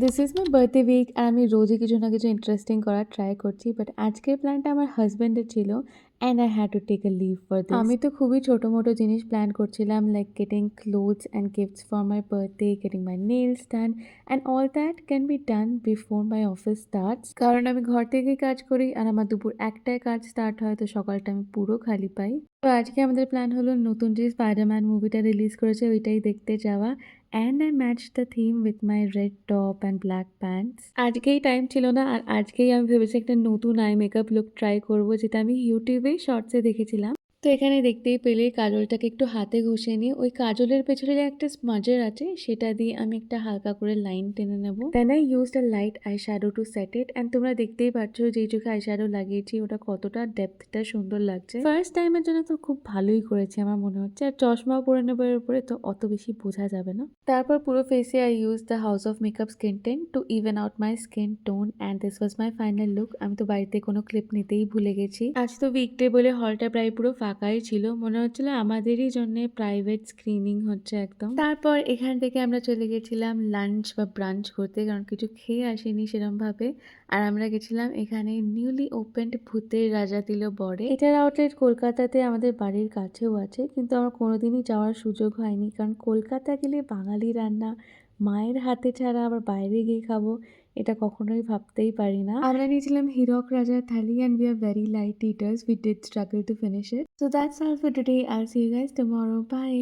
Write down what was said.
This is my birthday week আর আমি রোজই কিছু না কিছু ইন্টারেস্টিং করার ট্রাই করছি। বাট আজকের প্ল্যানটা আমার হাসব্যান্ডের ছিল and I had to take a leave for this. আমি তো খুবই ছোট-মোটো জিনিস প্ল্যান করছিলাম like getting clothes and gifts for my birthday, getting my nails done and all that can be done before my office starts. কারণ আমি ঘর থেকেই কাজ করি আর আমার দুপুর ১টায় কাজ স্টার্ট হয়, তো সকালটা আমি পুরো খালি পাই। তো আজকে আমাদের প্ল্যান হলো নতুন যে স্পাইডারম্যান মুভিটা রিলিজ করেছে ওইটাই দেখতে যাওয়া। And I matched the theme with my red top and black pants. আজকেই টাইম ছিল না আর আজকেই আমি ভেবেছি একটা নতুন আই মেকআপ লুক ট্রাই করব, যেটা আমি ইউটিউবেই শর্টসে দেখেছিলাম। তো এখানে দেখতেই পেলে কাজলটাকে একটু হাতে ঘষে নিয়ে ওই কাজলের পেছনে যে একটা স্মাজার আছে সেটা দিয়ে আমি একটা হালকা করে লাইন টেনে নেব। Then I used a light eye shadow to set it and তোমরা দেখতেই পাচ্ছ যেই চোখে আই শ্যাডো লাগিয়েছি ওটা কতটা ডেপথটা সুন্দর লাগছে। ফার্স্ট টাইমের জন্য তো খুব ভালোই করেছি আমার মনে হচ্ছে, আর চশমাও পরে নেবো এর উপরে, তো অত বেশি বোঝা যাবে না। তারপর পুরো ফেসে I use the house of makeup skin ten two even out my skin tone and this was my final look. আমি তো বাড়িতে কোনো ক্লিপ নিতেই ভুলে গেছি। আজ তো উইকডে বলে হলটা প্রায় পুরো ফাঁকাই ছিল, মনে হচ্ছিল আমাদেরই জন্য প্রাইভেট স্ক্রিনিং হচ্ছে একদম। তারপর এখান থেকে আমরা চলে গেছিলাম লাঞ্চ বা ব্রাঞ্চ করতে, কারণ কিছু খেয়ে আসিনি সেরম ভাবে। আর আমরা গেছিলাম এখানে নিউলি ওপেন্ড ভূতের রাজা দিল বরে। এটার আউটলেট কলকাতাতে আমাদের বাড়ির কাছেও আছে, কিন্তু আমার কোনোদিনই যাওয়ার সুযোগ হয়নি, কারণ কলকাতা গেলে বাঙালি রান্না মায়ের হাতে ছাড়া আবার বাইরে গিয়ে খাবো এটা কখনোই ভাবতেই পারি না। আমরা নিয়েছিলাম হিরক রাজার থালি and we are very light eaters, we did struggle to finish it. So that's all for today, I'll see you guys tomorrow, by.